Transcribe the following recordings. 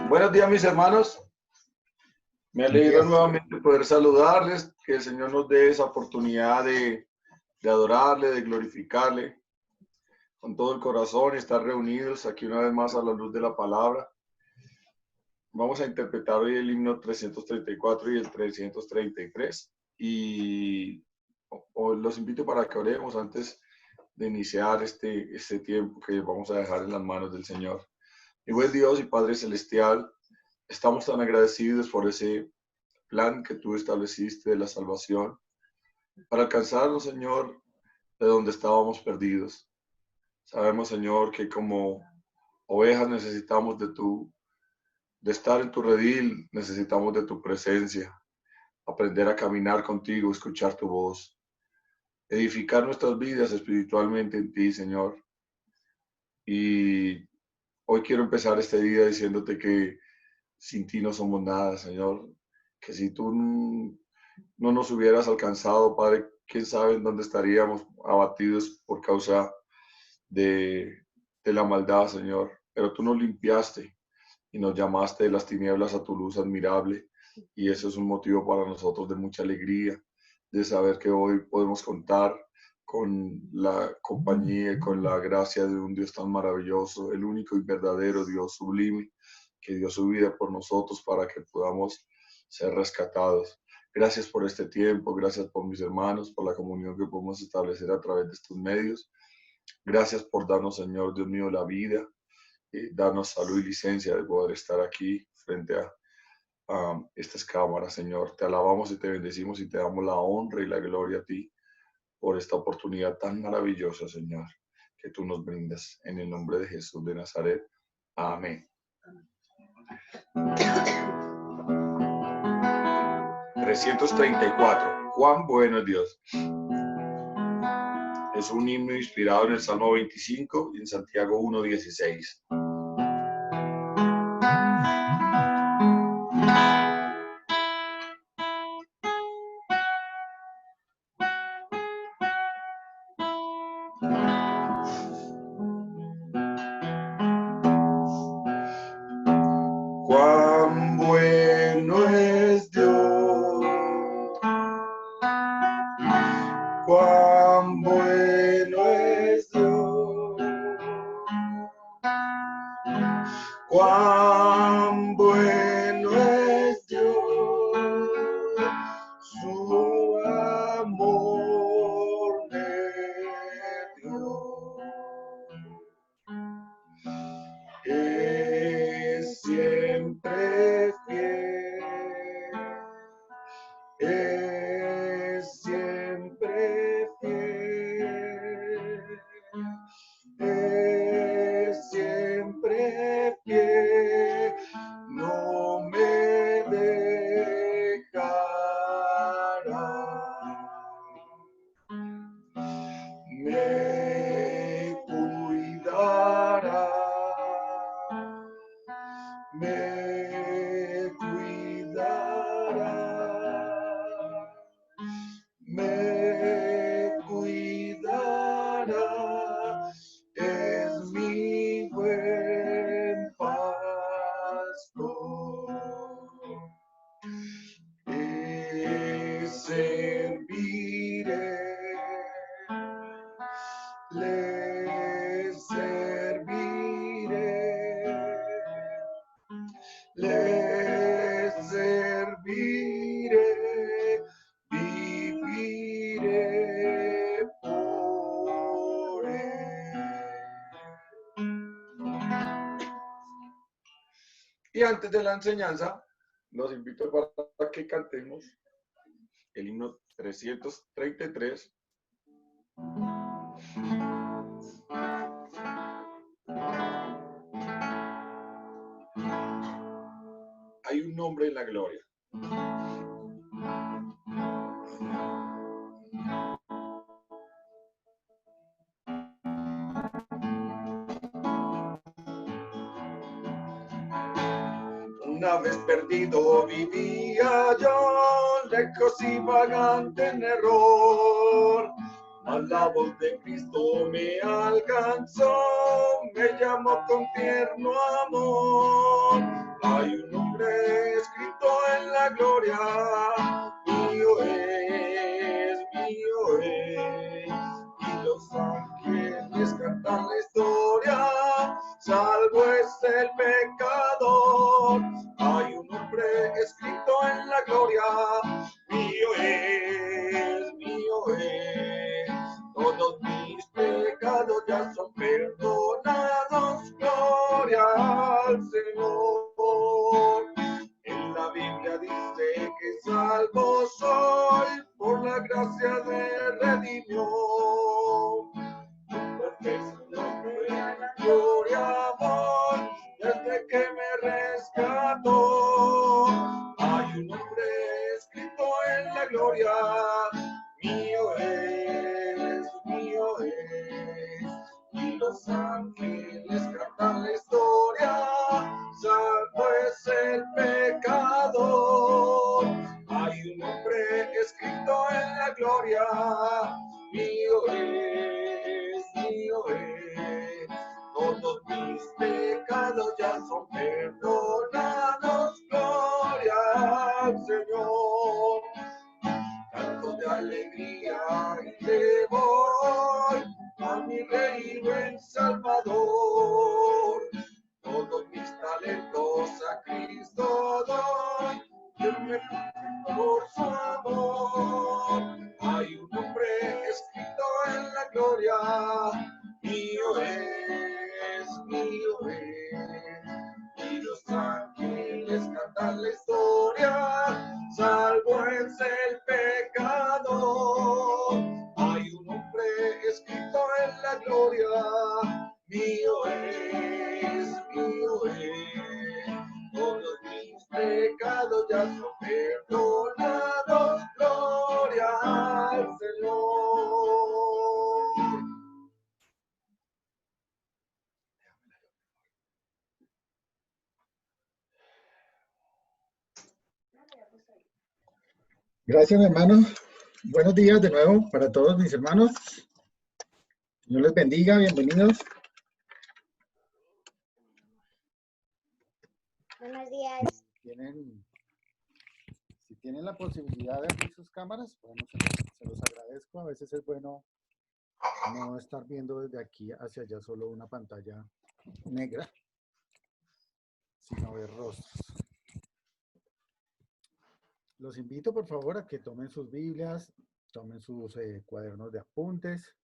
Buenos días, mis hermanos. Me alegra nuevamente poder saludarles, que el Señor nos dé esa oportunidad de adorarle, de glorificarle con todo el corazón y estar reunidos aquí una vez más a la luz de la palabra. Vamos a interpretar hoy el himno 334 y el 333 y los invito para que oremos antes de iniciar este tiempo que vamos a dejar en las manos del Señor. Mi buen Dios y Padre Celestial, estamos tan agradecidos por ese plan que tú estableciste de la salvación para alcanzarnos, Señor, de donde estábamos perdidos. Sabemos, Señor, que como ovejas necesitamos de estar en tu redil, necesitamos de tu presencia, aprender a caminar contigo, escuchar tu voz, edificar nuestras vidas espiritualmente en ti, Señor. Y hoy quiero empezar este día diciéndote que sin ti no somos nada, Señor, que si tú no nos hubieras alcanzado, Padre, quién sabe en dónde estaríamos abatidos por causa de la maldad, Señor. Pero tú nos limpiaste y nos llamaste de las tinieblas a tu luz admirable. Y eso es un motivo para nosotros de mucha alegría, de saber que hoy podemos contar con la compañía y con la gracia de un Dios tan maravilloso, el único y verdadero Dios sublime, que dio su vida por nosotros para que podamos ser rescatados. Gracias por este tiempo, gracias por mis hermanos, por la comunión que podemos establecer a través de estos medios. Gracias por darnos, Señor, Dios mío, la vida, darnos salud y licencia de poder estar aquí frente a estas cámaras, Señor. Te alabamos y te bendecimos y te damos la honra y la gloria a ti por esta oportunidad tan maravillosa, Señor, que tú nos brindas. En el nombre de Jesús de Nazaret. Amén. 334. Cuán bueno es Dios. Es un himno inspirado en el Salmo 25 y en Santiago 1:16. Cuán bueno es Dios. Cuán bueno es Dios. Cuán bueno es Dios. Su amor me dio. Es siempre fiel. Es siempre fiel. Es siempre fiel. No me dejará. Me cuidará. Me cuidará. Me cuidará. Es mi buen pastor. Le serviré. Le serviré. Le serviré. Viviré por él. Y antes de la enseñanza, los invito para que cantemos el himno 333. Hay un nombre en la gloria. Una vez perdido vivía yo, lejos y vagante en error. Mas la voz de Cristo me alcanzó, me llamó con tierno amor. Hay un nombre escrito en la gloria, mío es, y los ángeles cantan la historia, salvo es el pecador. Hay un nombre escrito en la gloria, mío es, todos mis pecados ya son perdonados, gloria al Señor. En la Biblia dice que salvo soy, por la gracia de redimió. Confieso nombre, gloria, amor, desde que me rescató. Hay un nombre escrito en la gloria, mío es, y los ángeles cantan la historia, salvo es el pecador. Hay un nombre escrito en la gloria, mío es, todos mis pecados ya son perdonados, gloria al Señor. Canto de alegría y le voy a mi Rey buen Salvador. Todos mis talentos a Cristo doy, Él me cumple por su amor. Hay un nombre escrito en la gloria, mío es, y los ángeles cantan la historia, salvo es el pecador. Hay un nombre escrito en la gloria, mío es, todos mis pecados ya son perdonados, gloria al Señor. Gracias, hermano. Buenos días de nuevo para todos mis hermanos. Dios les bendiga, bienvenidos. Buenos días. Si tienen la posibilidad de abrir sus cámaras, bueno, se los agradezco. A veces es bueno no estar viendo desde aquí hacia allá solo una pantalla negra, sino ver rostros. Los invito, por favor, a que tomen sus Biblias, tomen sus cuadernos de apuntes.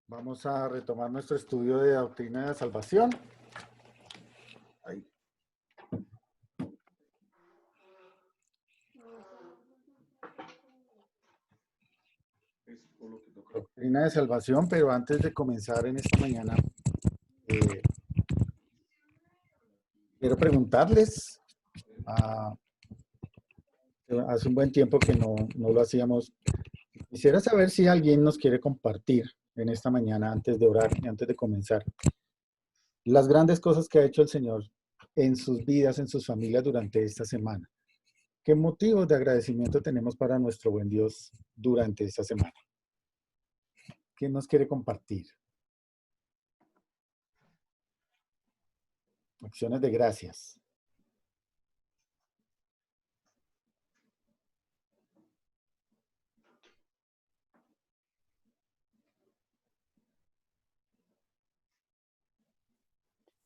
Vamos a retomar nuestro estudio de doctrina de la salvación. Ahí. Doctrina de salvación, pero antes de comenzar en esta mañana, quiero preguntarles, hace un buen tiempo que no lo hacíamos, quisiera saber si alguien nos quiere compartir en esta mañana, antes de orar y antes de comenzar, las grandes cosas que ha hecho el Señor en sus vidas, en sus familias durante esta semana. ¿Qué motivos de agradecimiento tenemos para nuestro buen Dios durante esta semana? ¿Quién nos quiere compartir? Acciones de gracias.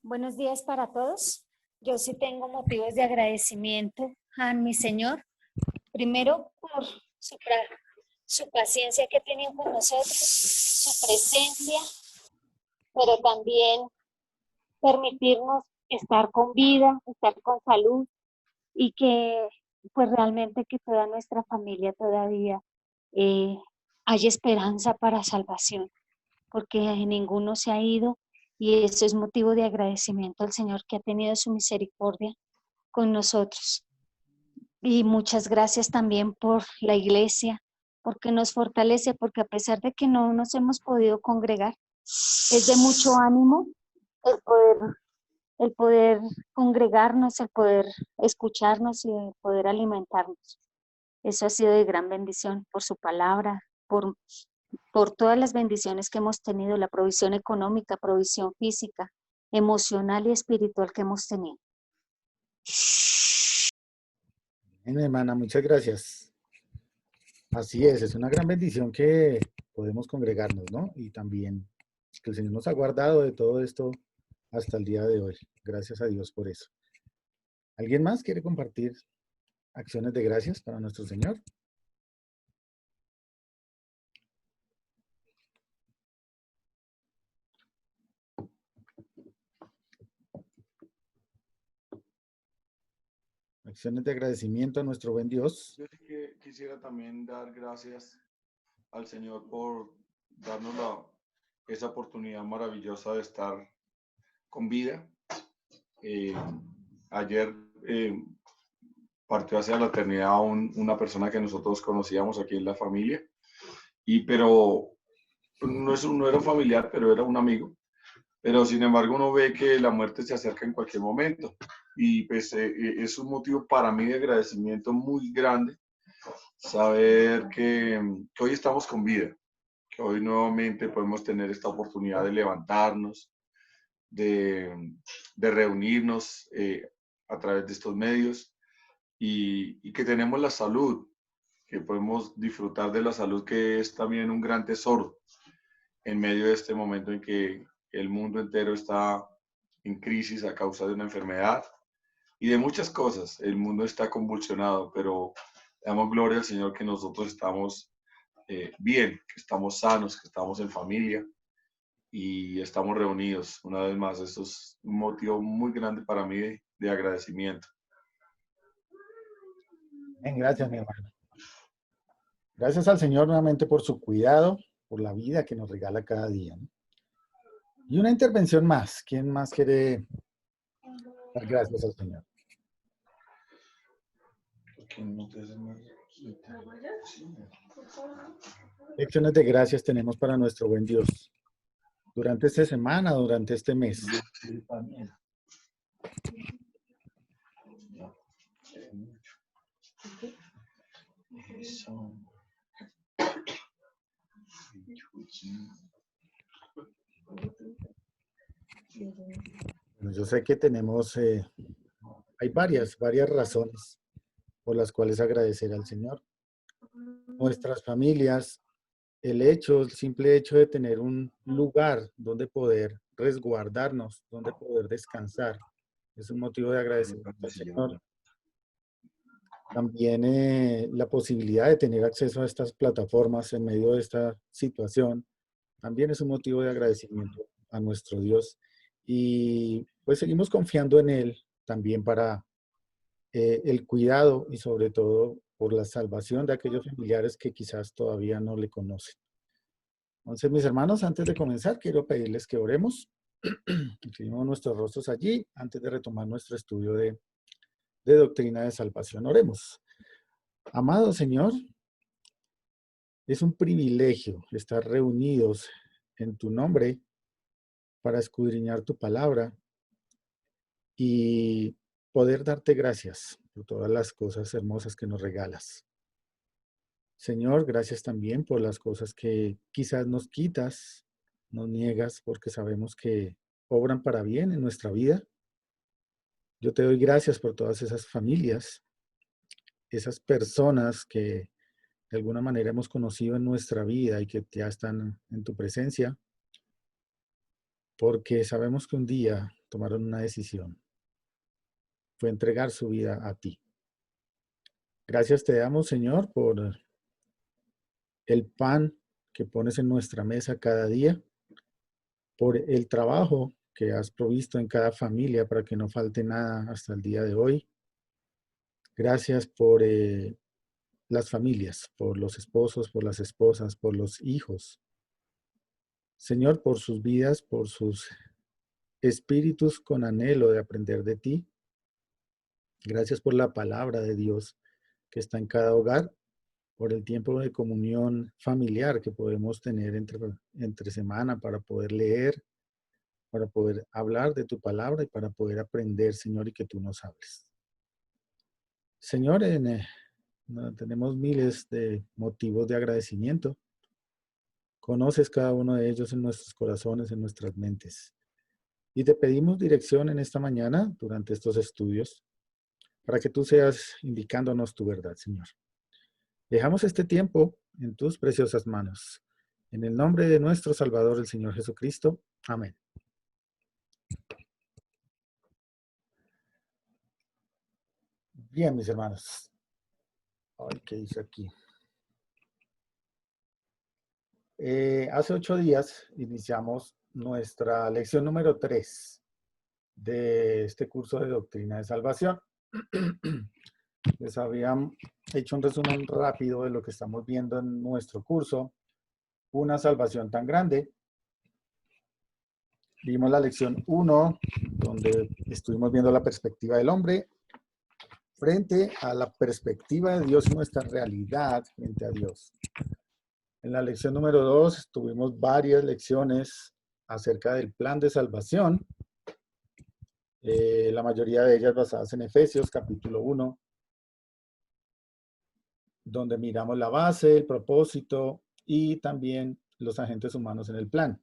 Buenos días para todos. Yo sí tengo motivos de agradecimiento a mi Señor. Primero por su paciencia que ha tenido con nosotros, su presencia, pero también permitirnos estar con vida, estar con salud y que pues realmente que toda nuestra familia todavía hay esperanza para salvación, porque ninguno se ha ido y eso es motivo de agradecimiento al Señor que ha tenido su misericordia con nosotros. Y muchas gracias también por la iglesia, porque nos fortalece, porque a pesar de que no nos hemos podido congregar, es de mucho ánimo el poder congregarnos, el poder escucharnos y el poder alimentarnos. Eso ha sido de gran bendición por su palabra, por por todas las bendiciones que hemos tenido, la provisión económica, provisión física, emocional y espiritual que hemos tenido. Bien, hermana, muchas gracias. Así es una gran bendición que podemos congregarnos, ¿no? Y también que el Señor nos ha guardado de todo esto hasta el día de hoy. Gracias a Dios por eso. ¿Alguien más quiere compartir acciones de gracias para nuestro Señor? Acciones de agradecimiento a nuestro buen Dios. Yo sí que quisiera también dar gracias al Señor por darnos esa oportunidad maravillosa de estar con vida. Ayer partió hacia la eternidad una persona que nosotros conocíamos aquí en la familia, pero no era un familiar, pero era un amigo. Pero sin embargo uno ve que la muerte se acerca en cualquier momento y pues es un motivo para mí de agradecimiento muy grande saber que hoy estamos con vida, que hoy nuevamente podemos tener esta oportunidad de levantarnos, de reunirnos a través de estos medios y que tenemos la salud, que podemos disfrutar de la salud, que es también un gran tesoro en medio de este momento en que el mundo entero está en crisis a causa de una enfermedad y de muchas cosas. El mundo está convulsionado, pero damos gloria al Señor que nosotros estamos bien, que estamos sanos, que estamos en familia y estamos reunidos. Una vez más, esto es un motivo muy grande para mí de agradecimiento. Bien, gracias, mi hermano. Gracias al Señor nuevamente por su cuidado, por la vida que nos regala cada día, ¿no? Y una intervención más. ¿Quién más quiere dar gracias al Señor? ¿Qué acciones de gracias tenemos para nuestro buen Dios durante esta semana, durante este mes? Bueno, yo sé que tenemos, hay varias razones por las cuales agradecer al Señor. Nuestras familias, el simple hecho de tener un lugar donde poder resguardarnos, donde poder descansar, es un motivo de agradecimiento al Señor. También la posibilidad de tener acceso a estas plataformas en medio de esta situación, también es un motivo de agradecimiento a nuestro Dios. Y pues seguimos confiando en Él también para el cuidado y sobre todo por la salvación de aquellos familiares que quizás todavía no le conocen. Entonces, mis hermanos, antes de comenzar, quiero pedirles que oremos. Inclinemos nuestros rostros allí antes de retomar nuestro estudio de doctrina de salvación. Oremos. Amado Señor, es un privilegio estar reunidos en tu nombre para escudriñar tu palabra y poder darte gracias por todas las cosas hermosas que nos regalas. Señor, gracias también por las cosas que quizás nos quitas, nos niegas, porque sabemos que obran para bien en nuestra vida. Yo te doy gracias por todas esas familias, esas personas que de alguna manera hemos conocido en nuestra vida y que ya están en tu presencia, porque sabemos que un día tomaron una decisión. Fue entregar su vida a ti. Gracias te damos, Señor, por el pan que pones en nuestra mesa cada día, por el trabajo que has provisto en cada familia para que no falte nada hasta el día de hoy. Gracias por las familias, por los esposos, por las esposas, por los hijos. Señor, por sus vidas, por sus espíritus con anhelo de aprender de ti. Gracias por la palabra de Dios que está en cada hogar, por el tiempo de comunión familiar que podemos tener entre semana para poder leer, para poder hablar de tu palabra y para poder aprender, Señor, y que tú nos hables. Señor, tenemos miles de motivos de agradecimiento. Conoces cada uno de ellos en nuestros corazones, en nuestras mentes. Y te pedimos dirección en esta mañana durante estos estudios para que tú seas indicándonos tu verdad, Señor. Dejamos este tiempo en tus preciosas manos. En el nombre de nuestro Salvador, el Señor Jesucristo. Amén. Bien, mis hermanos. Ay, ¿qué hice aquí? Hace 8 días iniciamos nuestra lección número 3 de este curso de Doctrina de Salvación. Les habían hecho un resumen rápido de lo que estamos viendo en nuestro curso. Una salvación tan grande. Vimos la lección 1, donde estuvimos viendo la perspectiva del hombre frente a la perspectiva de Dios y nuestra realidad frente a Dios. En la lección número 2 tuvimos varias lecciones acerca del plan de salvación, la mayoría de ellas basadas en Efesios capítulo 1, donde miramos la base, el propósito y también los agentes humanos en el plan.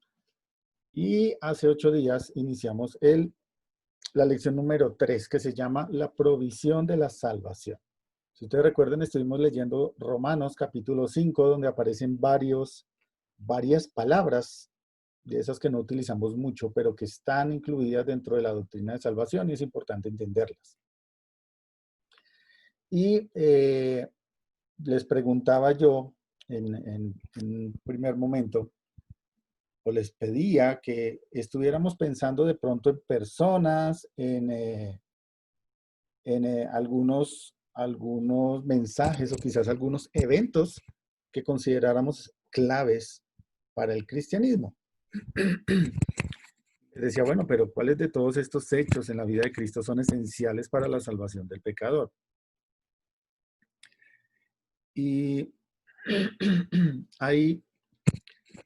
Y hace 8 días iniciamos la lección número 3, que se llama la provisión de la salvación. Si ustedes recuerden, estuvimos leyendo Romanos capítulo 5, donde aparecen varias palabras de esas que no utilizamos mucho, pero que están incluidas dentro de la doctrina de salvación y es importante entenderlas. Y les preguntaba yo en un primer momento, o les pedía que estuviéramos pensando de pronto en personas, en algunos mensajes o quizás algunos eventos que consideráramos claves para el cristianismo. Les decía, bueno, pero ¿cuáles de todos estos hechos en la vida de Cristo son esenciales para la salvación del pecador? Y hay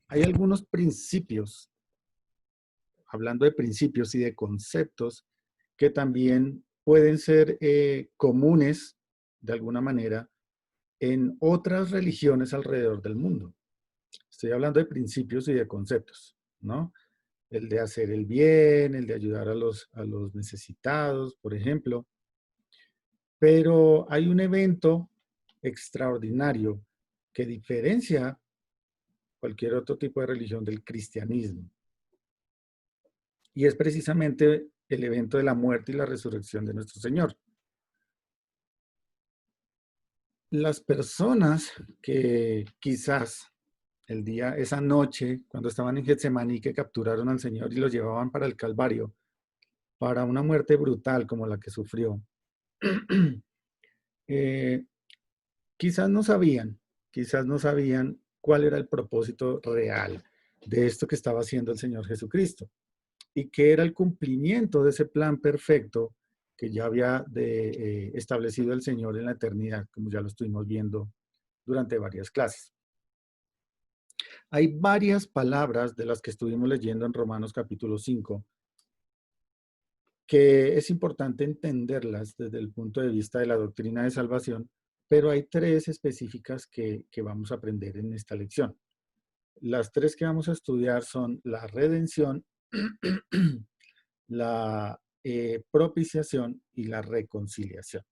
algunos principios, hablando de principios y de conceptos, que también pueden ser comunes, de alguna manera, en otras religiones alrededor del mundo. Estoy hablando de principios y de conceptos, ¿no? El de hacer el bien, el de ayudar a los necesitados, por ejemplo. Pero hay un evento extraordinario que diferencia cualquier otro tipo de religión del cristianismo. Y es precisamente el evento de la muerte y la resurrección de nuestro Señor. Las personas que quizás esa noche, cuando estaban en Getsemaní, que capturaron al Señor y lo llevaban para el Calvario, para una muerte brutal como la que sufrió, quizás no sabían cuál era el propósito real de esto que estaba haciendo el Señor Jesucristo y que era el cumplimiento de ese plan perfecto que ya había establecido el Señor en la eternidad, como ya lo estuvimos viendo durante varias clases. Hay varias palabras de las que estuvimos leyendo en Romanos capítulo 5 que es importante entenderlas desde el punto de vista de la doctrina de salvación, pero hay 3 específicas que vamos a aprender en esta lección. Las 3 que vamos a estudiar son la redención, la propiciación y la reconciliación.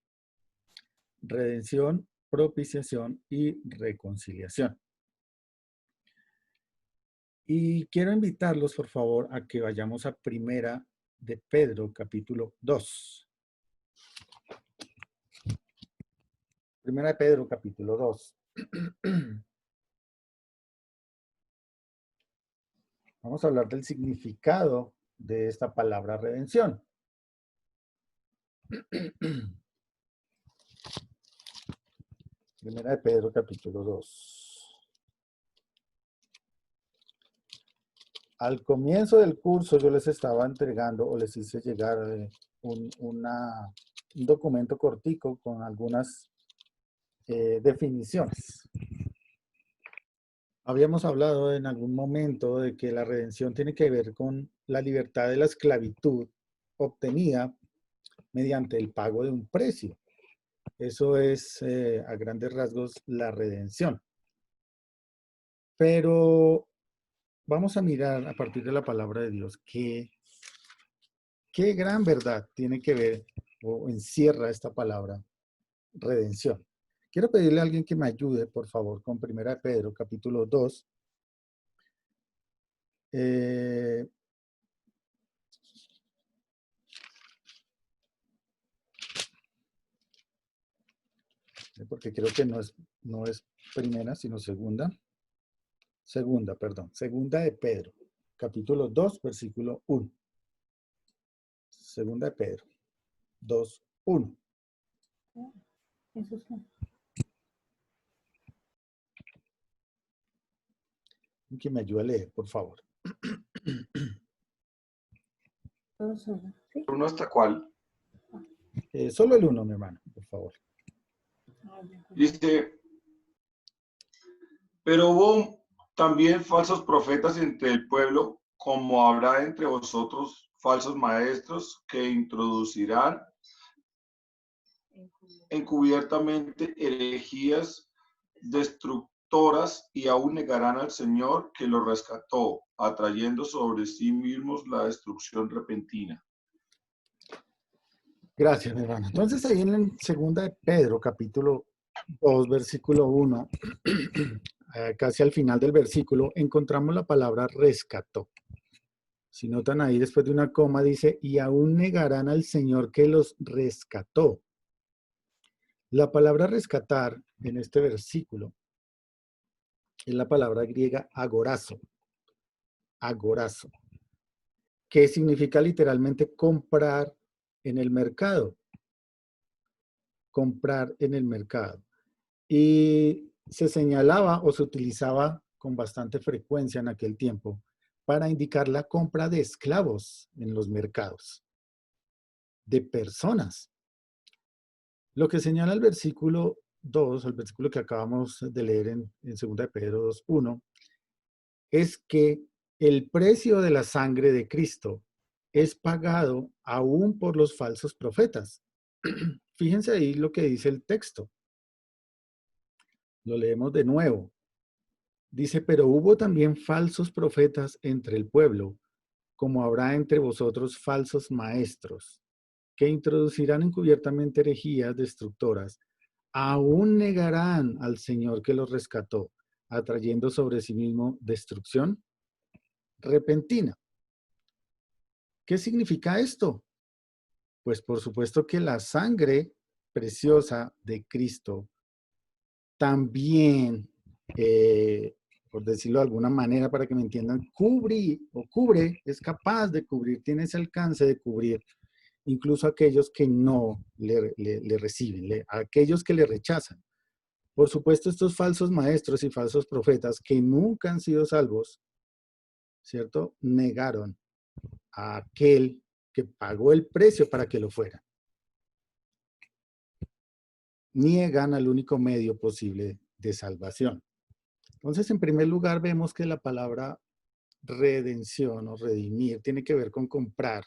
Redención, propiciación y reconciliación. Y quiero invitarlos, por favor, a que vayamos a Primera de Pedro, capítulo 2. Primera de Pedro, capítulo 2. Vamos a hablar del significado de esta palabra redención. Primera de Pedro, capítulo 2. Al comienzo del curso yo les estaba entregando o les hice llegar un documento cortico con algunas definiciones. Habíamos hablado en algún momento de que la redención tiene que ver con la libertad de la esclavitud obtenida mediante el pago de un precio. Eso es, a grandes rasgos, la redención. Pero vamos a mirar a partir de la palabra de Dios qué gran verdad tiene que ver o encierra esta palabra redención. Quiero pedirle a alguien que me ayude, por favor, con 1 Pedro, capítulo 2. Porque creo que no es primera, sino segunda. Segunda de Pedro, capítulo 2, versículo 1. Segunda de Pedro, 2, 1. Eso es Que me ayude a leer, por favor. ¿sí? ¿Uno hasta cuál? Solo el 1, mi hermano, por favor. Dice, pero hubo también falsos profetas entre el pueblo, como habrá entre vosotros falsos maestros que introducirán encubiertamente herejías destructoras y aún negarán al Señor que los rescató, atrayendo sobre sí mismos la destrucción repentina. Gracias, mi hermano. Entonces, ahí en segunda de Pedro, capítulo 2, versículo 1, casi al final del versículo, encontramos la palabra rescató. Si notan ahí, después de una coma, dice, y aún negarán al Señor que los rescató. La palabra rescatar en este versículo es la palabra griega agorazo. Agorazo. Que significa literalmente comprar en el mercado. Comprar en el mercado. Y se señalaba o se utilizaba con bastante frecuencia en aquel tiempo para indicar la compra de esclavos en los mercados, de personas. Lo que señala el versículo 2, el versículo que acabamos de leer en 2 de Pedro 2:1, es que el precio de la sangre de Cristo es pagado aún por los falsos profetas. Fíjense ahí lo que dice el texto. Lo leemos de nuevo. Dice, pero hubo también falsos profetas entre el pueblo, como habrá entre vosotros falsos maestros, que introducirán encubiertamente herejías destructoras, aún negarán al Señor que los rescató, atrayendo sobre sí mismo destrucción repentina. ¿Qué significa esto? Pues por supuesto que la sangre preciosa de Cristo también, por decirlo de alguna manera para que me entiendan, cubre, es capaz de cubrir, tiene ese alcance de cubrir incluso aquellos que no le reciben, aquellos que le rechazan. Por supuesto, estos falsos maestros y falsos profetas que nunca han sido salvos, ¿cierto? Negaron a aquel que pagó el precio para que lo fuera. Niegan al único medio posible de salvación. Entonces, en primer lugar, vemos que la palabra redención o redimir tiene que ver con comprar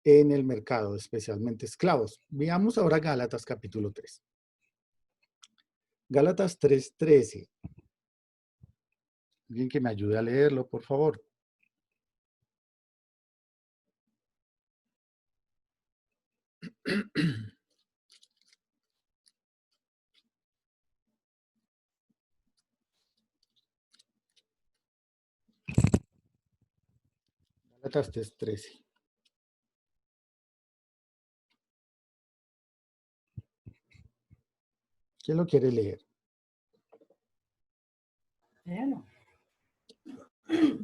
en el mercado, especialmente esclavos. Veamos ahora Gálatas capítulo 3. Gálatas 3:13. Alguien que me ayude a leerlo, por favor. Gálatas 3:13. ¿Quién lo quiere leer? Bueno.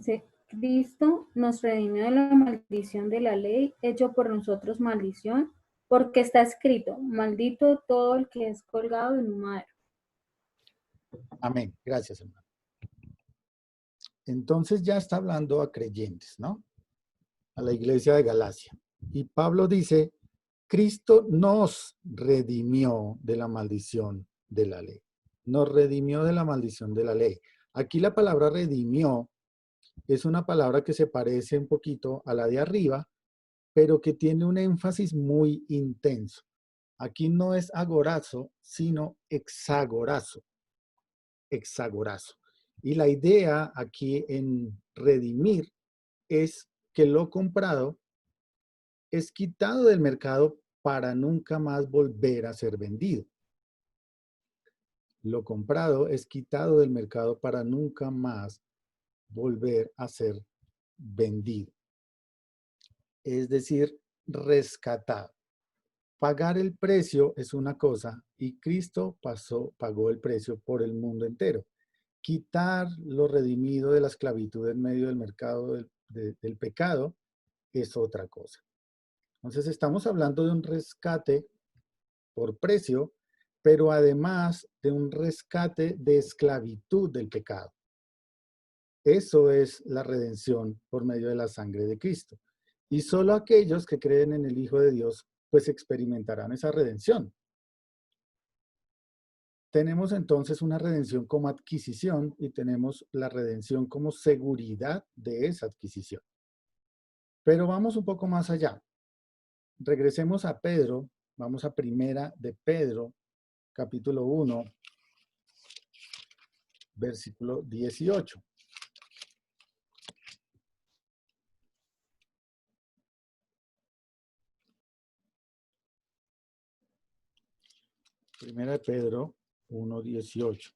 Sí, Cristo nos redimió de la maldición de la ley, hecho por nosotros maldición, porque está escrito, maldito todo el que es colgado en un madero. Amén. Gracias, hermano. Entonces ya está hablando a creyentes, ¿no? A la iglesia de Galacia. Y Pablo dice, Cristo nos redimió de la maldición de la ley. Nos redimió de la maldición de la ley. Aquí la palabra redimió es una palabra que se parece un poquito a la de arriba, pero que tiene un énfasis muy intenso. Aquí no es agorazo, sino hexagorazo. Hexagorazo. Y la idea aquí en redimir es que lo comprado es quitado del mercado para nunca más volver a ser vendido. Lo comprado es quitado del mercado para nunca más volver a ser vendido. Es decir, rescatado. Pagar el precio es una cosa y Cristo pagó el precio por el mundo entero. Quitar lo redimido de la esclavitud en medio del mercado del pecado es otra cosa. Entonces estamos hablando de un rescate por precio, pero además de un rescate de esclavitud del pecado. Eso es la redención por medio de la sangre de Cristo. Y solo aquellos que creen en el Hijo de Dios, pues experimentarán esa redención. Tenemos entonces una redención como adquisición y tenemos la redención como seguridad de esa adquisición. Pero vamos un poco más allá. Regresemos a Pedro, vamos a Primera de Pedro, capítulo 1, versículo 18. Primera de Pedro 1:18.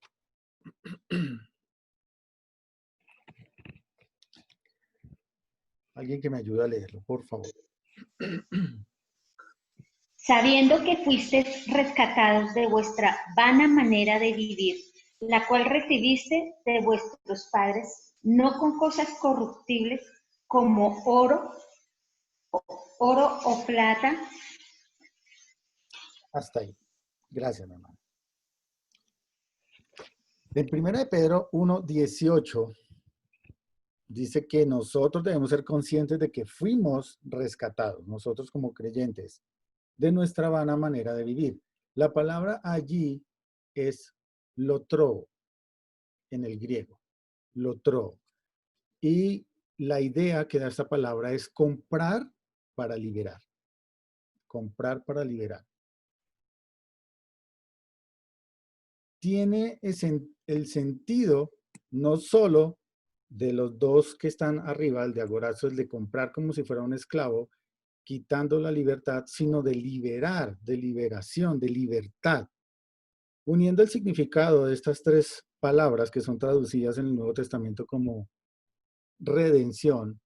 Alguien que me ayude a leerlo, por favor. Sabiendo que fuisteis rescatados de vuestra vana manera de vivir, la cual recibiste de vuestros padres, no con cosas corruptibles como oro o plata. Hasta ahí. Gracias, mi hermano. En Primera de Pedro 1:18 dice que nosotros debemos ser conscientes de que fuimos rescatados, nosotros como creyentes, de nuestra vana manera de vivir. La palabra allí es lotro en el griego, lotro. Y la idea que da esta palabra es comprar para liberar. Comprar para liberar. Tiene el sentido no solo de los dos que están arriba, el de agorazo, el de comprar como si fuera un esclavo, quitando la libertad, sino de liberar, de liberación, de libertad. Uniendo el significado de estas tres palabras que son traducidas en el Nuevo Testamento como redención,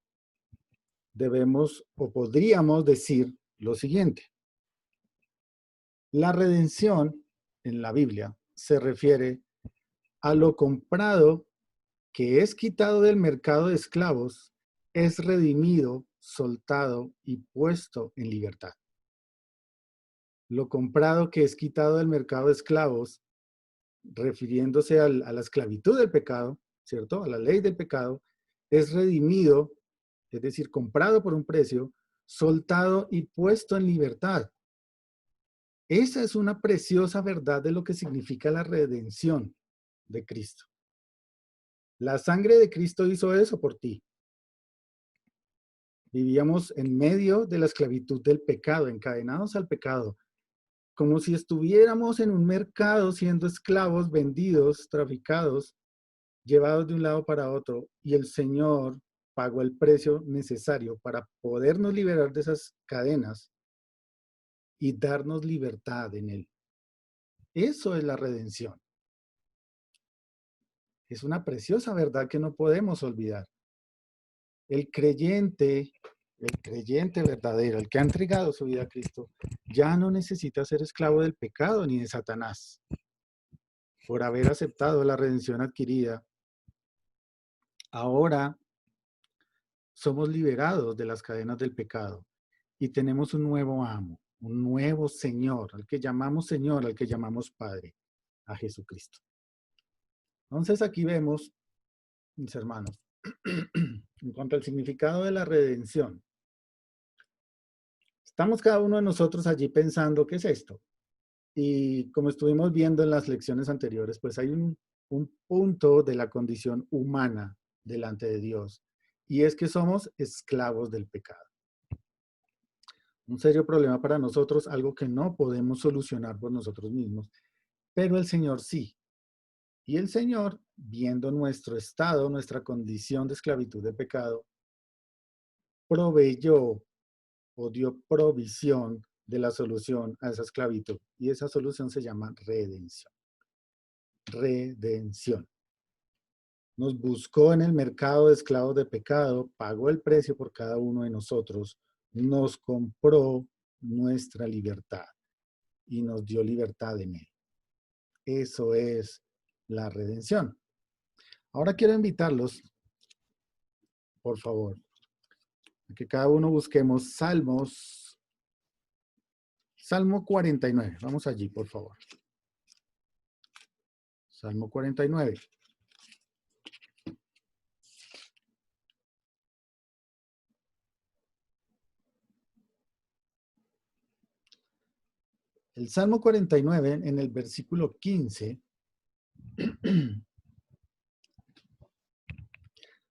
debemos o podríamos decir lo siguiente. La redención en la Biblia se refiere a lo comprado que es quitado del mercado de esclavos, es redimido, soltado y puesto en libertad. Lo comprado que es quitado del mercado de esclavos, refiriéndose a la esclavitud del pecado, ¿cierto? A la ley del pecado, es redimido, es decir, comprado por un precio, soltado y puesto en libertad. Esa es una preciosa verdad de lo que significa la redención de Cristo. La sangre de Cristo hizo eso por ti. Vivíamos en medio de la esclavitud del pecado, encadenados al pecado, como si estuviéramos en un mercado siendo esclavos, vendidos, traficados, llevados de un lado para otro, y el Señor pagó el precio necesario para podernos liberar de esas cadenas y darnos libertad en Él. Eso es la redención. Es una preciosa verdad que no podemos olvidar. El creyente verdadero, el que ha entregado su vida a Cristo, ya no necesita ser esclavo del pecado ni de Satanás. Por haber aceptado la redención adquirida, ahora somos liberados de las cadenas del pecado y tenemos un nuevo amo, un nuevo Señor, al que llamamos Señor, al que llamamos Padre, a Jesucristo. Entonces aquí vemos, mis hermanos, en cuanto al significado de la redención, estamos cada uno de nosotros allí pensando, ¿qué es esto? Y como estuvimos viendo en las lecciones anteriores, pues hay un punto de la condición humana delante de Dios, y es que somos esclavos del pecado. Un serio problema para nosotros, algo que no podemos solucionar por nosotros mismos, pero el Señor sí. Y el Señor, viendo nuestro estado, nuestra condición de esclavitud de pecado, proveyó o dio provisión de la solución a esa esclavitud. Y esa solución se llama redención. Redención. Nos buscó en el mercado de esclavos de pecado, pagó el precio por cada uno de nosotros, nos compró nuestra libertad y nos dio libertad en él. Eso es la redención. Ahora quiero invitarlos, por favor, a que cada uno busquemos Salmos. Salmo 49. Vamos allí, por favor. Salmo 49. El Salmo 49, en el versículo 15,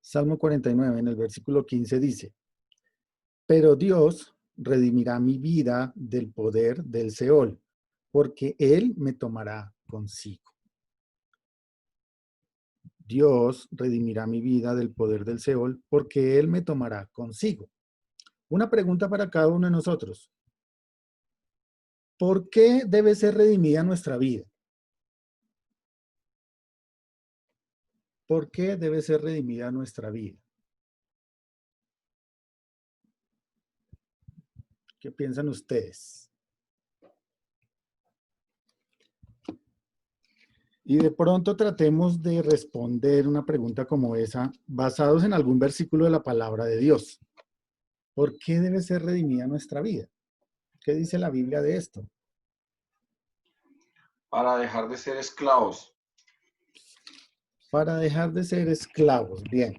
Salmo 49, en el versículo 15 dice, pero Dios redimirá mi vida del poder del Seol, porque Él me tomará consigo. Dios redimirá mi vida del poder del Seol, porque Él me tomará consigo. Una pregunta para cada uno de nosotros. ¿Por qué debe ser redimida nuestra vida? ¿Por qué debe ser redimida nuestra vida? ¿Qué piensan ustedes? Y de pronto tratemos de responder una pregunta como esa, basados en algún versículo de la palabra de Dios. ¿Por qué debe ser redimida nuestra vida? ¿Qué dice la Biblia de esto? Para dejar de ser esclavos. Para dejar de ser esclavos. Bien.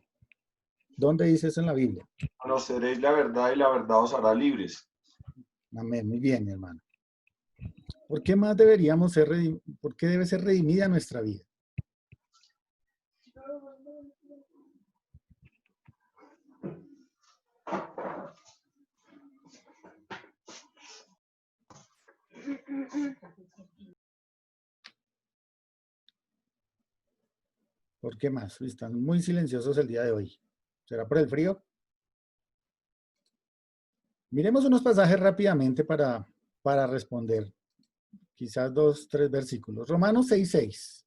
¿Dónde dice eso en la Biblia? Conoceréis la verdad y la verdad os hará libres. Amén. Muy bien, mi hermano. ¿Por qué más deberíamos ser por qué debe ser redimida nuestra vida? ¿Por qué más? Están muy silenciosos el día de hoy. ¿Será por el frío? Miremos unos pasajes rápidamente para responder. Quizás 2, 3 versículos. Romanos 6:6.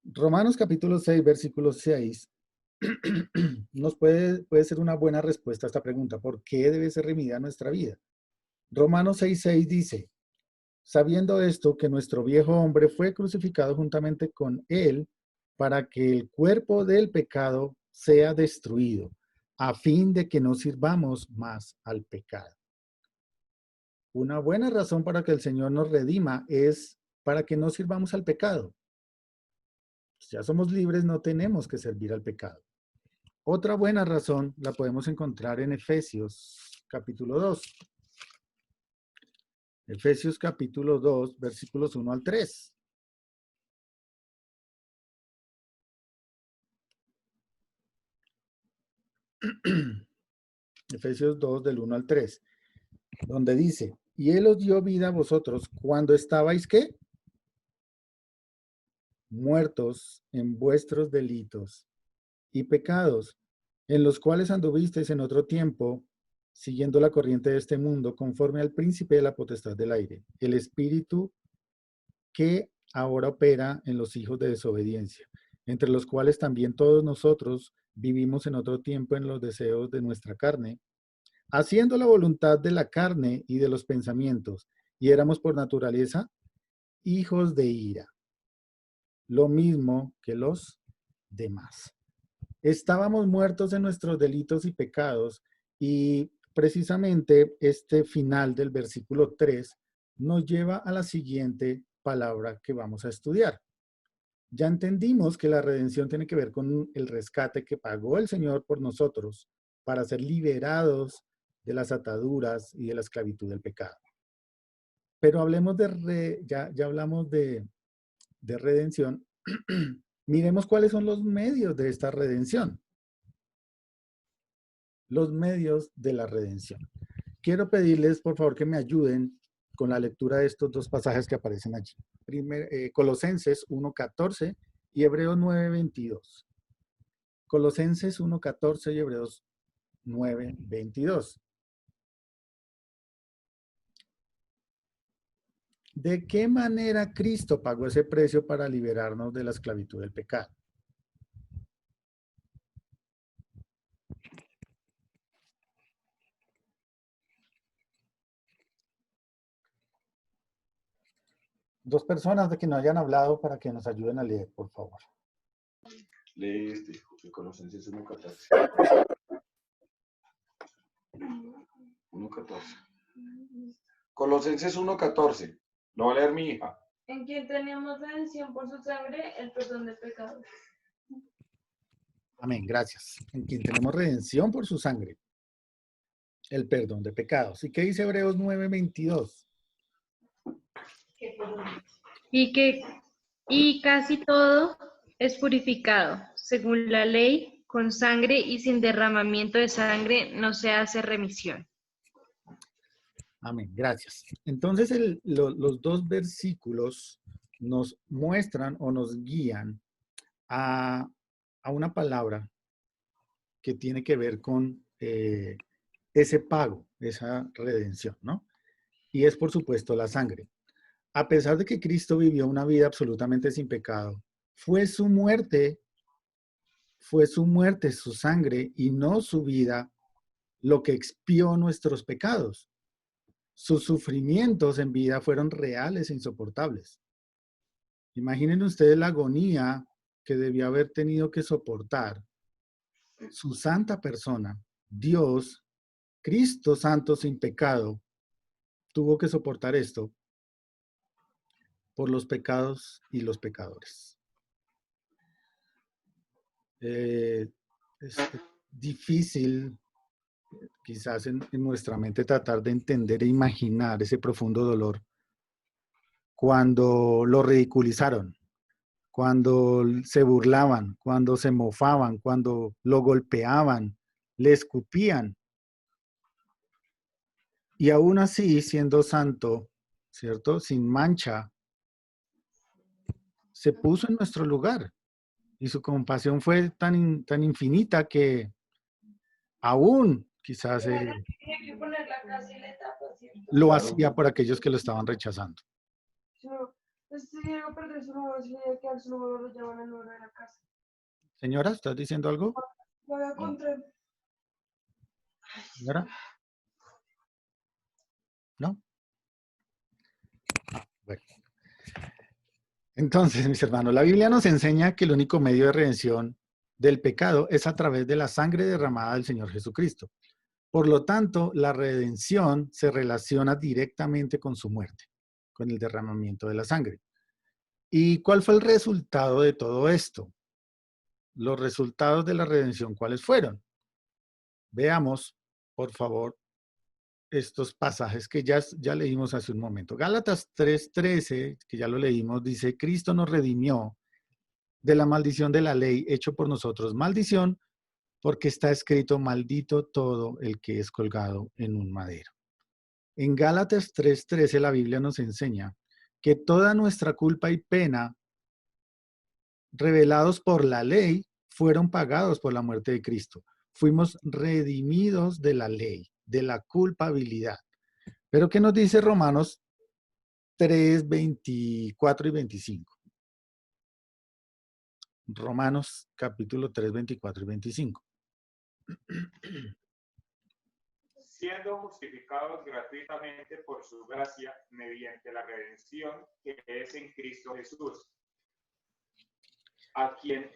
Romanos capítulo 6, versículo 6. Nos puede ser una buena respuesta a esta pregunta. ¿Por qué debe ser redimida nuestra vida? Romanos 6:6 dice, sabiendo esto, que nuestro viejo hombre fue crucificado juntamente con él para que el cuerpo del pecado sea destruido, a fin de que no sirvamos más al pecado. Una buena razón para que el Señor nos redima es para que no sirvamos al pecado. Pues ya somos libres, no tenemos que servir al pecado. Otra buena razón la podemos encontrar en Efesios capítulo 2. Efesios capítulo 2, versículos 1 al 3. Efesios 2, del 1 al 3, donde dice, y Él os dio vida a vosotros cuando estabais, ¿qué? Muertos en vuestros delitos y pecados, en los cuales anduvisteis en otro tiempo, siguiendo la corriente de este mundo, conforme al príncipe de la potestad del aire, el espíritu que ahora opera en los hijos de desobediencia, entre los cuales también todos nosotros vivimos en otro tiempo en los deseos de nuestra carne, haciendo la voluntad de la carne y de los pensamientos, y éramos por naturaleza hijos de ira, lo mismo que los demás. Estábamos muertos en nuestros delitos y pecados, y precisamente este final del versículo 3 nos lleva a la siguiente palabra que vamos a estudiar. Ya entendimos que la redención tiene que ver con el rescate que pagó el Señor por nosotros para ser liberados de las ataduras y de la esclavitud del pecado. Pero hablemos ya hablamos de redención. Miremos cuáles son los medios de esta redención. Los medios de la redención. Quiero pedirles, por favor, que me ayuden con la lectura de estos dos pasajes que aparecen allí. Colosenses 1:14 y Hebreos 9:22. Colosenses 1:14 y Hebreos 9:22. ¿De qué manera Cristo pagó ese precio para liberarnos de la esclavitud del pecado? Dos personas de que no hayan hablado para que nos ayuden a leer, por favor. Lee Colosenses 1:14. 1:14. Colosenses 1:14. Lo va a leer mi hija. En quien tenemos redención por su sangre, el perdón de pecados. Amén, gracias. En quien tenemos redención por su sangre, el perdón de pecados. ¿Y qué dice Hebreos 9:22? Y casi todo es purificado, según la ley, con sangre, y sin derramamiento de sangre no se hace remisión. Amén, gracias. Entonces los dos versículos nos muestran o nos guían a una palabra que tiene que ver con ese pago, esa redención, ¿no? Y es, por supuesto, la sangre. A pesar de que Cristo vivió una vida absolutamente sin pecado, fue su muerte, su sangre y no su vida lo que expió nuestros pecados. Sus sufrimientos en vida fueron reales e insoportables. Imaginen ustedes la agonía que debió haber tenido que soportar su santa persona, Dios, Cristo santo sin pecado, tuvo que soportar esto por los pecados y los pecadores. Es difícil, quizás en nuestra mente, tratar de entender e imaginar ese profundo dolor cuando lo ridiculizaron, cuando se burlaban, cuando se mofaban, cuando lo golpeaban, le escupían. Y aún así, siendo santo, ¿cierto? Sin mancha, se puso en nuestro lugar. Y su compasión fue tan infinita que aún quizás lo hacía por aquellos que lo estaban rechazando. Señora, ¿estás diciendo algo? ¿Señora? ¿No? Bueno. Entonces, mis hermanos, la Biblia nos enseña que el único medio de redención del pecado es a través de la sangre derramada del Señor Jesucristo. Por lo tanto, la redención se relaciona directamente con su muerte, con el derramamiento de la sangre. ¿Y cuál fue el resultado de todo esto? Los resultados de la redención, ¿cuáles fueron? Veamos, por favor, estos pasajes que ya leímos hace un momento. Gálatas 3:13, que ya lo leímos, dice: Cristo nos redimió de la maldición de la ley, hecho por nosotros maldición, porque está escrito: maldito todo el que es colgado en un madero. En Gálatas 3:13 la Biblia nos enseña que toda nuestra culpa y pena revelados por la ley fueron pagados por la muerte de Cristo. Fuimos redimidos de la ley, de la culpabilidad. Pero ¿qué nos dice Romanos 3:24 y 25? Romanos capítulo 3, 24 y 25. Siendo justificados gratuitamente por su gracia mediante la redención que es en Cristo Jesús, a quien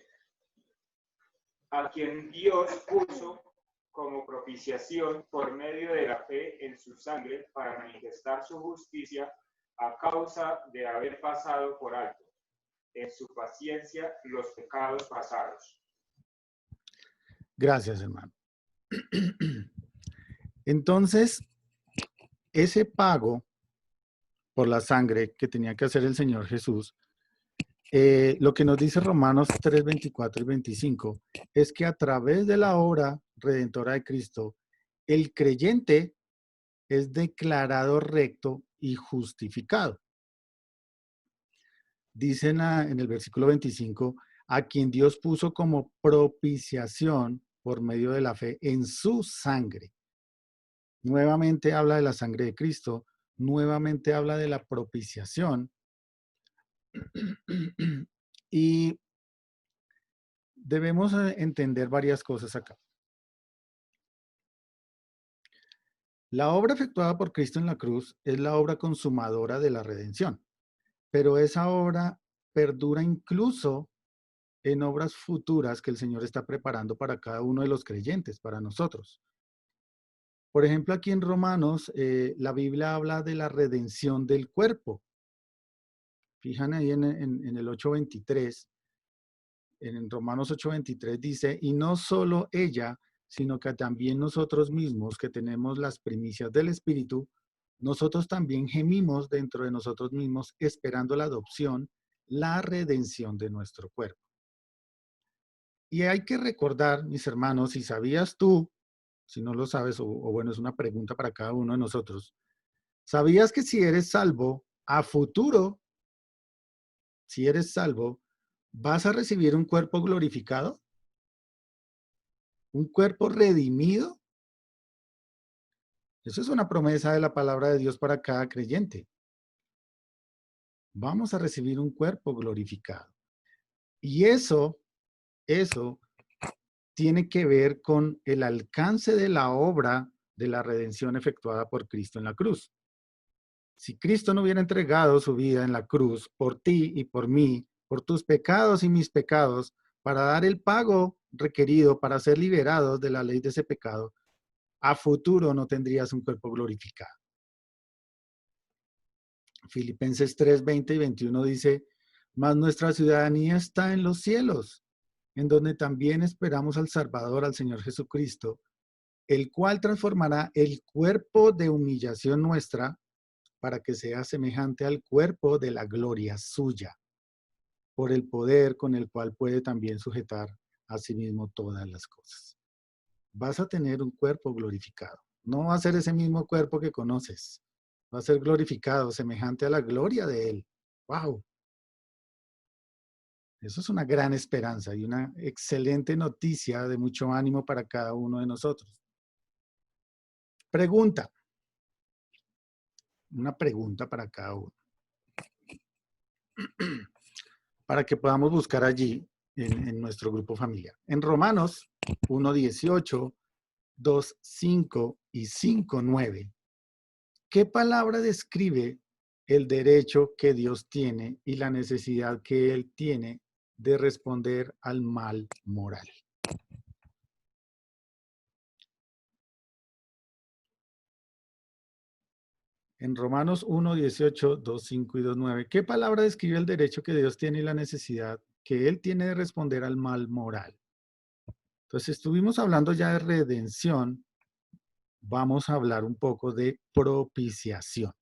Dios puso como propiciación por medio de la fe en su sangre para manifestar su justicia a causa de haber pasado por alto en su paciencia los pecados pasados. Gracias, hermano. Entonces, ese pago por la sangre que tenía que hacer el Señor Jesús, lo que nos dice Romanos 3, 24 y 25, es que a través de la obra redentora de Cristo, el creyente es declarado recto y justificado. Dice en el versículo 25, a quien Dios puso como propiciación por medio de la fe en su sangre. Nuevamente habla de la sangre de Cristo, nuevamente habla de la propiciación. Y debemos entender varias cosas acá. La obra efectuada por Cristo en la cruz es la obra consumadora de la redención, pero esa obra perdura incluso en obras futuras que el Señor está preparando para cada uno de los creyentes, para nosotros. Por ejemplo, aquí en Romanos, la Biblia habla de la redención del cuerpo. Fijan ahí en el 8:23, en Romanos 8:23 dice, y no solo ella, sino que también nosotros mismos que tenemos las primicias del Espíritu, nosotros también gemimos dentro de nosotros mismos esperando la adopción, la redención de nuestro cuerpo. Y hay que recordar, mis hermanos, si sabías tú, si no lo sabes, o bueno, es una pregunta para cada uno de nosotros, ¿sabías que si eres salvo, a futuro, si eres salvo, vas a recibir un cuerpo glorificado? ¿Un cuerpo redimido? Eso es una promesa de la palabra de Dios para cada creyente. Vamos a recibir un cuerpo glorificado. Y eso tiene que ver con el alcance de la obra de la redención efectuada por Cristo en la cruz. Si Cristo no hubiera entregado su vida en la cruz por ti y por mí, por tus pecados y mis pecados, para dar el pago requerido para ser liberados de la ley de ese pecado, a futuro no tendrías un cuerpo glorificado. Filipenses 3, 20 y 21 dice, mas nuestra ciudadanía está en los cielos, en donde también esperamos al Salvador, al Señor Jesucristo, el cual transformará el cuerpo de humillación nuestra para que sea semejante al cuerpo de la gloria suya, por el poder con el cual puede también sujetar a sí mismo todas las cosas. Vas a tener un cuerpo glorificado. No va a ser ese mismo cuerpo que conoces. Va a ser glorificado, semejante a la gloria de Él. ¡Wow! Eso es una gran esperanza y una excelente noticia de mucho ánimo para cada uno de nosotros. Pregunta. Una pregunta para cada uno. Para que podamos buscar allí en nuestro grupo familiar. En Romanos 1:18, 2:5 y 5:9, ¿qué palabra describe el derecho que Dios tiene y la necesidad que Él tiene de responder al mal moral? En Romanos 1:18, 2:5 y 2:9, ¿qué palabra describe el derecho que Dios tiene y la necesidad que Él tiene de responder al mal moral? Entonces, estuvimos hablando ya de redención. Vamos a hablar un poco de propiciación.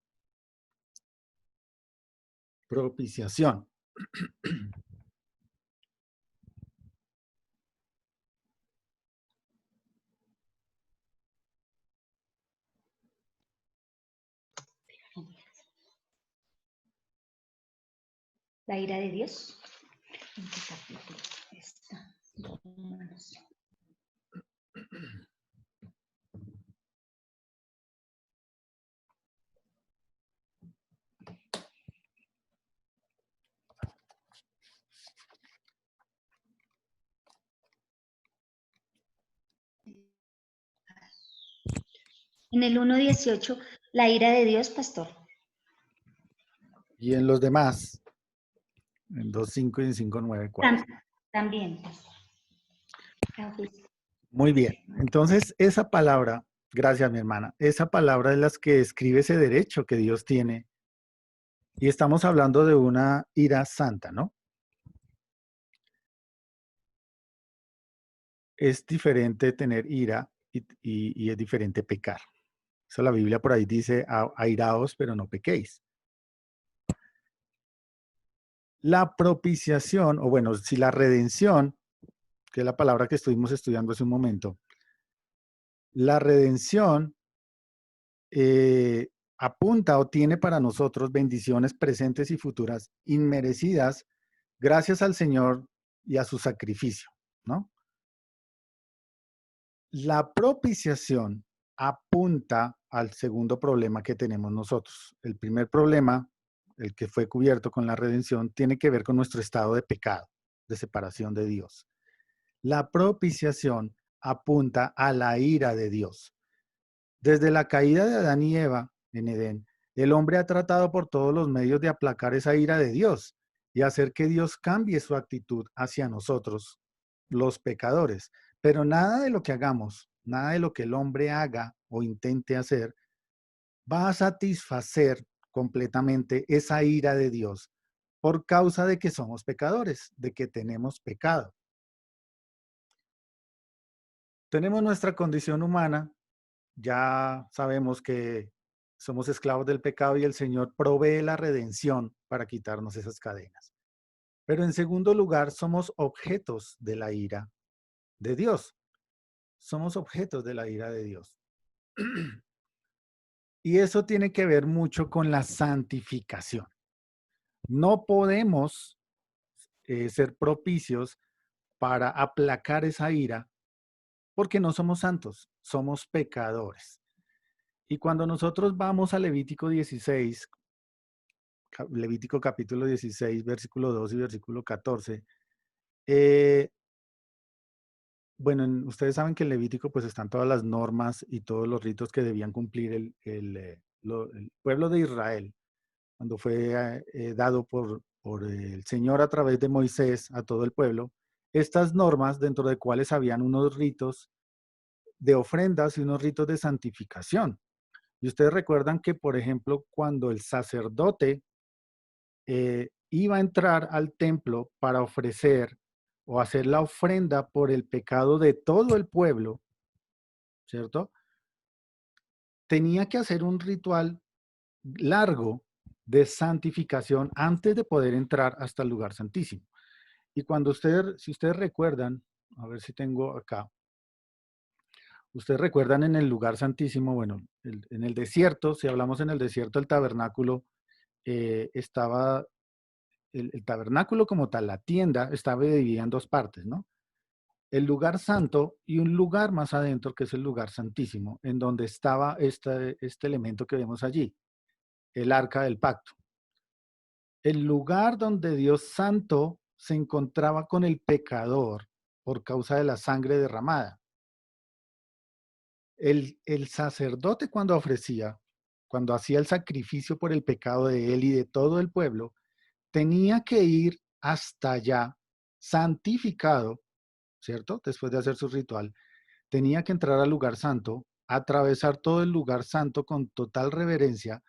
Propiciación. La ira de Dios. En el 1:18, la ira de Dios, pastor. Y en los demás, en 2:5 y en 5:9, ¿cuál? También, pastor. Muy bien. Entonces, esa palabra, gracias mi hermana, esa palabra es la que describe ese derecho que Dios tiene. Y estamos hablando de una ira santa, ¿no? Es diferente tener ira y es diferente pecar. Eso la Biblia por ahí dice, airaos, pero no pequéis. La propiciación, o bueno, si la redención, que es la palabra que estuvimos estudiando hace un momento, la redención apunta o tiene para nosotros bendiciones presentes y futuras inmerecidas gracias al Señor y a su sacrificio, ¿no? La propiciación apunta al segundo problema que tenemos nosotros. El primer problema, el que fue cubierto con la redención, tiene que ver con nuestro estado de pecado, de separación de Dios. La propiciación apunta a la ira de Dios. Desde la caída de Adán y Eva en Edén, el hombre ha tratado por todos los medios de aplacar esa ira de Dios y hacer que Dios cambie su actitud hacia nosotros, los pecadores. Pero nada de lo que hagamos, nada de lo que el hombre haga o intente hacer, va a satisfacer completamente esa ira de Dios por causa de que somos pecadores, de que tenemos pecado. Tenemos nuestra condición humana, ya sabemos que somos esclavos del pecado y el Señor provee la redención para quitarnos esas cadenas. Pero en segundo lugar, somos objetos de la ira de Dios. Somos objetos de la ira de Dios. Y eso tiene que ver mucho con la santificación. No podemos ser propicios para aplacar esa ira porque no somos santos, somos pecadores. Y cuando nosotros vamos a Levítico 16, Levítico capítulo 16, versículo 2 y versículo 14, bueno, ustedes saben que en Levítico pues están todas las normas y todos los ritos que debían cumplir el pueblo de Israel cuando fue dado por el Señor a través de Moisés a todo el pueblo. Estas normas, dentro de cuales habían unos ritos de ofrendas y unos ritos de santificación. Y ustedes recuerdan que, por ejemplo, cuando el sacerdote iba a entrar al templo para ofrecer o hacer la ofrenda por el pecado de todo el pueblo, ¿cierto? Tenía que hacer un ritual largo de santificación antes de poder entrar hasta el lugar santísimo. Y cuando si ustedes recuerdan, a ver si tengo acá, ustedes recuerdan en el lugar santísimo, bueno, en el desierto, si hablamos en el desierto, el tabernáculo estaba, el tabernáculo como tal, la tienda, estaba dividida en dos partes, ¿no? El lugar santo y un lugar más adentro, que es el lugar santísimo, en donde estaba este elemento que vemos allí, el arca del pacto. El lugar donde Dios santo se encontraba con el pecador por causa de la sangre derramada. El sacerdote cuando hacía el sacrificio por el pecado de él y de todo el pueblo, tenía que ir hasta allá, santificado, ¿cierto? Después de hacer su ritual, tenía que entrar al lugar santo, atravesar todo el lugar santo con total reverencia,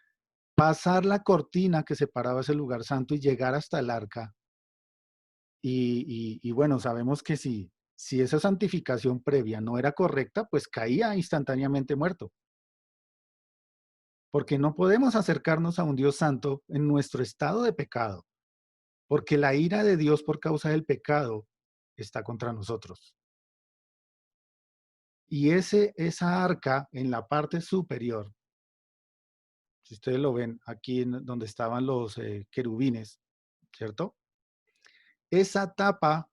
pasar la cortina que separaba ese lugar santo y llegar hasta el arca. Y bueno, sabemos que si esa santificación previa no era correcta, pues caía instantáneamente muerto. Porque no podemos acercarnos a un Dios santo en nuestro estado de pecado, porque la ira de Dios por causa del pecado está contra nosotros. Y esa arca en la parte superior, si ustedes lo ven aquí donde estaban los querubines, ¿cierto? Esa tapa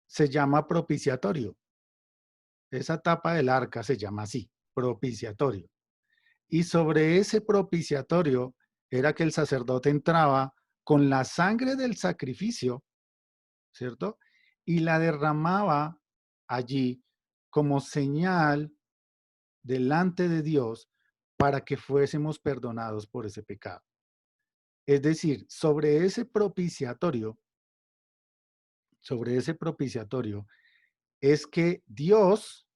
se llama propiciatorio. Esa tapa del arca se llama así, propiciatorio. Y sobre ese propiciatorio era que el sacerdote entraba con la sangre del sacrificio, ¿cierto? Y la derramaba allí como señal delante de Dios para que fuésemos perdonados por ese pecado. Es decir, sobre ese propiciatorio es que Dios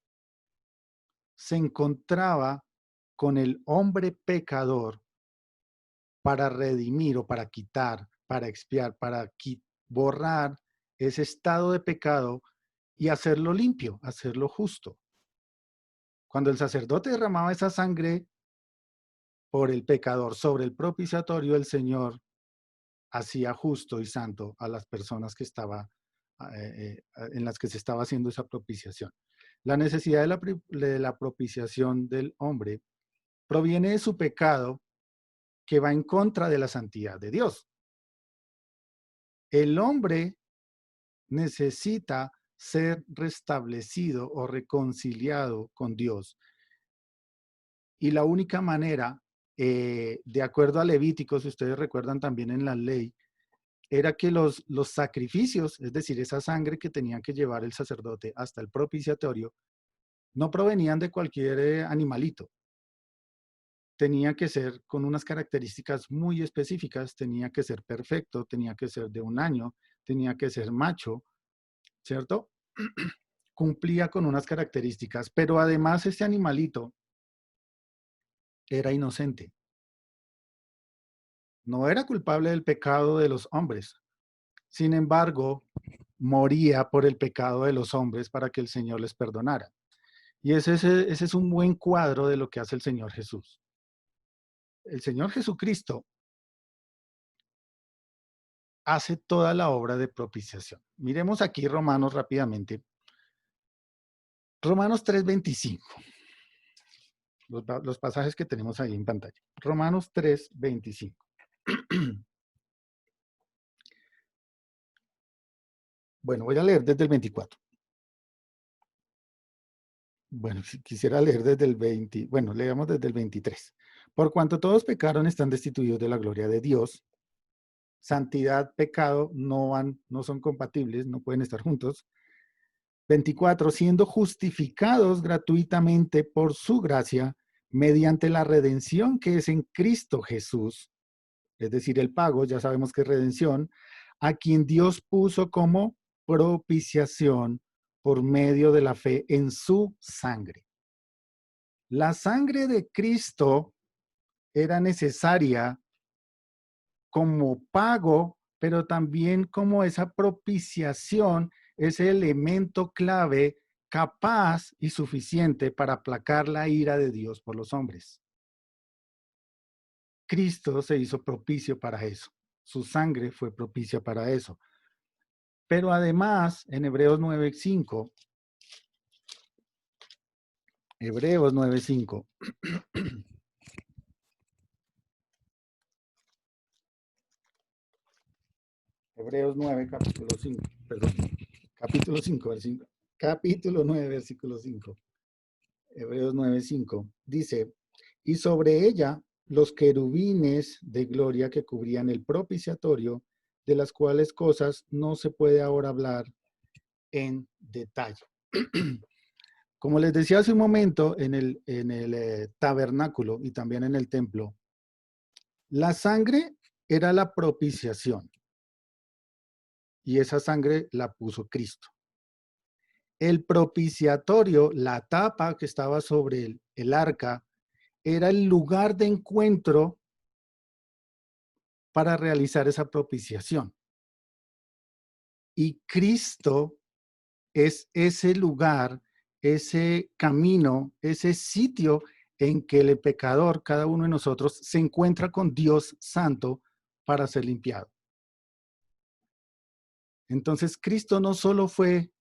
se encontraba con el hombre pecador para redimir o para quitar, para expiar, para borrar ese estado de pecado y hacerlo limpio, hacerlo justo. Cuando el sacerdote derramaba esa sangre por el pecador sobre el propiciatorio, el Señor hacía justo y santo a las personas que en las que se estaba haciendo esa propiciación. La necesidad de la propiciación del hombre proviene de su pecado que va en contra de la santidad de Dios. El hombre necesita ser restablecido o reconciliado con Dios. Y la única manera, de acuerdo a Levíticos, si ustedes recuerdan también en la ley, era que los sacrificios, es decir, esa sangre que tenía que llevar el sacerdote hasta el propiciatorio, no provenían de cualquier animalito. Tenía que ser con unas características muy específicas, tenía que ser perfecto, tenía que ser de un año, tenía que ser macho, ¿cierto? Cumplía con unas características, pero además este animalito era inocente. No era culpable del pecado de los hombres. Sin embargo, moría por el pecado de los hombres para que el Señor les perdonara. Y ese es un buen cuadro de lo que hace el Señor Jesús. El Señor Jesucristo hace toda la obra de propiciación. Miremos aquí Romanos rápidamente. Romanos 3:25. Los pasajes que tenemos ahí en pantalla. Romanos 3:25. Bueno, voy a leer desde el 24. Bueno, si quisiera leer desde el 20, bueno, leamos desde el 23. Por cuanto todos pecaron, están destituidos de la gloria de Dios. Santidad, pecado no son compatibles, no pueden estar juntos. 24, siendo justificados gratuitamente por su gracia, mediante la redención que es en Cristo Jesús, es decir, el pago, ya sabemos que es redención, a quien Dios puso como propiciación por medio de la fe en su sangre. La sangre de Cristo era necesaria como pago, pero también como esa propiciación, ese elemento clave capaz y suficiente para aplacar la ira de Dios por los hombres. Cristo se hizo propicio para eso. Su sangre fue propicia para eso. Pero además, en Hebreos 9:5, Hebreos 9:5, Hebreos 9, capítulo 5, perdón, capítulo 5, capítulo 9, versículo 5. Hebreos 9:5 dice, y sobre ella los querubines de gloria que cubrían el propiciatorio, de las cuales cosas no se puede ahora hablar en detalle. Como les decía hace un momento, en el tabernáculo y también en el templo, la sangre era la propiciación. Y esa sangre la puso Cristo. El propiciatorio, la tapa que estaba sobre el arca, era el lugar de encuentro para realizar esa propiciación. Y Cristo es ese lugar, ese camino, ese sitio en que el pecador, cada uno de nosotros, se encuentra con Dios Santo para ser limpiado. Entonces, Cristo no solo fue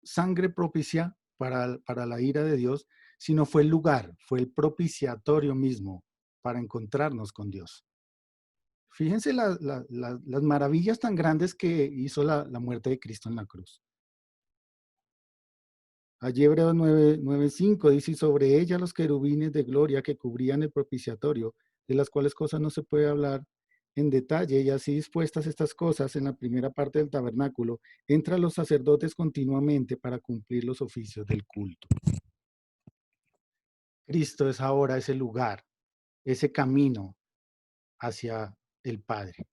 sangre propicia para la ira de Dios, sino fue el lugar, fue el propiciatorio mismo para encontrarnos con Dios. Fíjense las maravillas tan grandes que hizo la muerte de Cristo en la cruz. Allí Hebreos 9:5 dice, y sobre ella los querubines de gloria que cubrían el propiciatorio, de las cuales cosas no se puede hablar en detalle, y así dispuestas estas cosas en la primera parte del tabernáculo, entran los sacerdotes continuamente para cumplir los oficios del culto. Cristo es ahora ese lugar, ese camino hacia el Padre,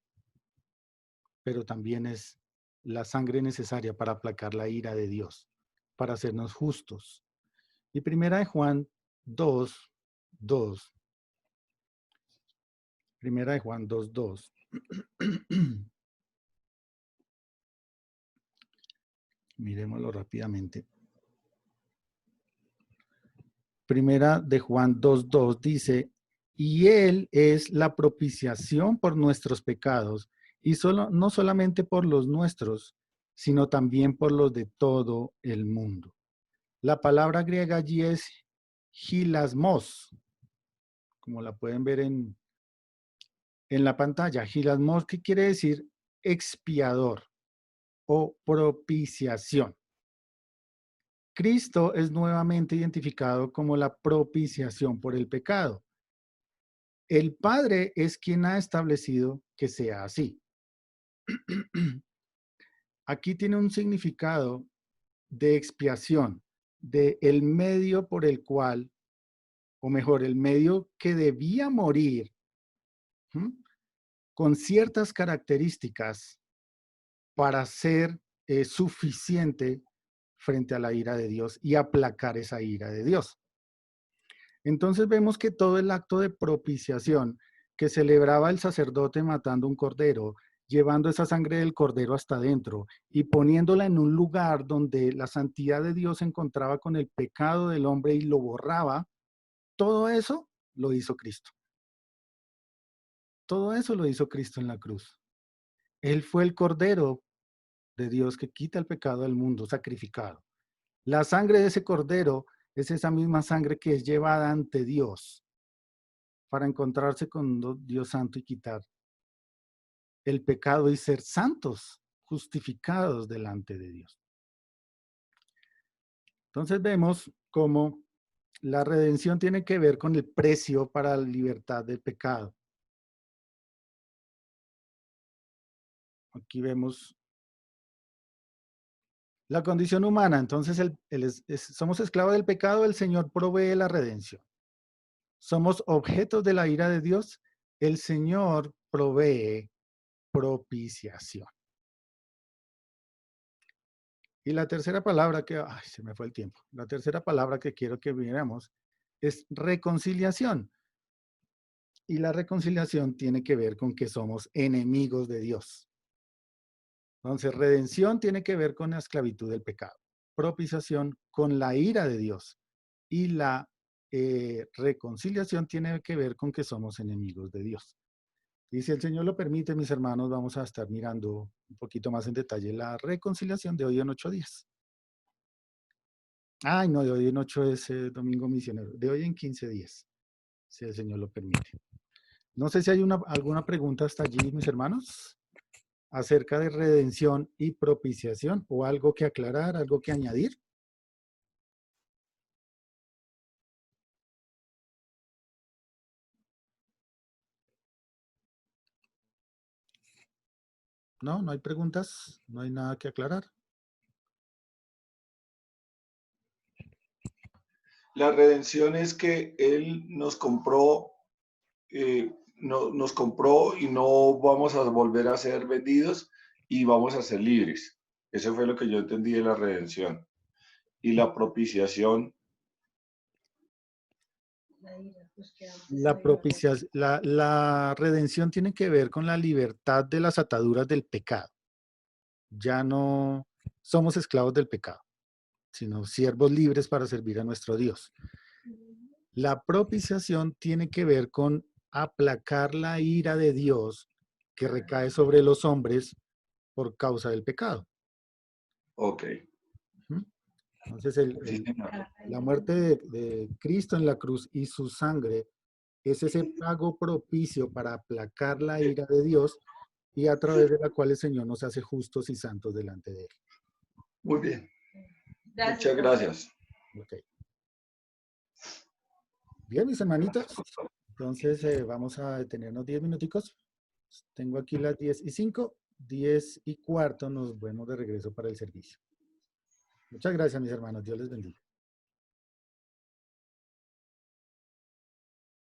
pero también es la sangre necesaria para aplacar la ira de Dios, para hacernos justos. Y primera de Juan 2:2. Primera de Juan 2:2. Miremoslo rápidamente. Primera de Juan 2:2 dice, y Él es la propiciación por nuestros pecados, y no solamente por los nuestros, sino también por los de todo el mundo. La palabra griega allí es hilasmos, como la pueden ver en la pantalla. Hilasmos, ¿qué quiere decir? Expiador o propiciación. Cristo es nuevamente identificado como la propiciación por el pecado. El Padre es quien ha establecido que sea así. Aquí tiene un significado de expiación, de el medio por el cual, o mejor, el medio que debía morir, ¿sí?, con ciertas características para ser suficiente frente a la ira de Dios y aplacar esa ira de Dios. Entonces vemos que todo el acto de propiciación que celebraba el sacerdote matando un cordero, llevando esa sangre del cordero hasta adentro y poniéndola en un lugar donde la santidad de Dios se encontraba con el pecado del hombre y lo borraba, todo eso lo hizo Cristo. Todo eso lo hizo Cristo en la cruz. Él fue el cordero de Dios que quita el pecado del mundo, sacrificado. La sangre de ese cordero es esa misma sangre que es llevada ante Dios para encontrarse con Dios santo y quitar el pecado y ser santos, justificados delante de Dios. Entonces vemos cómo la redención tiene que ver con el precio para la libertad del pecado. Aquí vemos la condición humana. Entonces somos esclavos del pecado, el Señor provee la redención. Somos objetos de la ira de Dios, el Señor provee propiciación. Y la tercera palabra que, se me fue el tiempo. La tercera palabra que quiero que viéramos es reconciliación. Y la reconciliación tiene que ver con que somos enemigos de Dios. Entonces, redención tiene que ver con la esclavitud del pecado. Propiciación con la ira de Dios. Y la reconciliación tiene que ver con que somos enemigos de Dios. Y si el Señor lo permite, mis hermanos, vamos a estar mirando un poquito más en detalle la reconciliación de hoy en 8 días. Ay, no, de hoy en 8 es domingo misionero. De hoy en 15 días, si el Señor lo permite. No sé si hay alguna pregunta hasta allí, mis hermanos, acerca de redención y propiciación, o algo que aclarar, algo que añadir. No, no hay preguntas, no hay nada que aclarar. La redención es que Él nos compró, nos compró y no vamos a volver a ser vendidos y vamos a ser libres. Eso fue lo que yo entendí de la redención. Y la propiciación. La redención tiene que ver con la libertad de las ataduras del pecado. Ya no somos esclavos del pecado, sino siervos libres para servir a nuestro Dios. La propiciación tiene que ver con aplacar la ira de Dios que recae sobre los hombres por causa del pecado. Ok. Entonces, la muerte de Cristo en la cruz y su sangre es ese pago propicio para aplacar la ira de Dios y a través de la cual el Señor nos hace justos y santos delante de Él. Muy bien. Muchas gracias. Okay. Bien, mis hermanitos. Entonces, vamos a detenernos 10 minuticos. Tengo aquí las 10:05, 10:15 nos vemos de regreso para el servicio. Muchas gracias, mis hermanos. Dios les bendiga.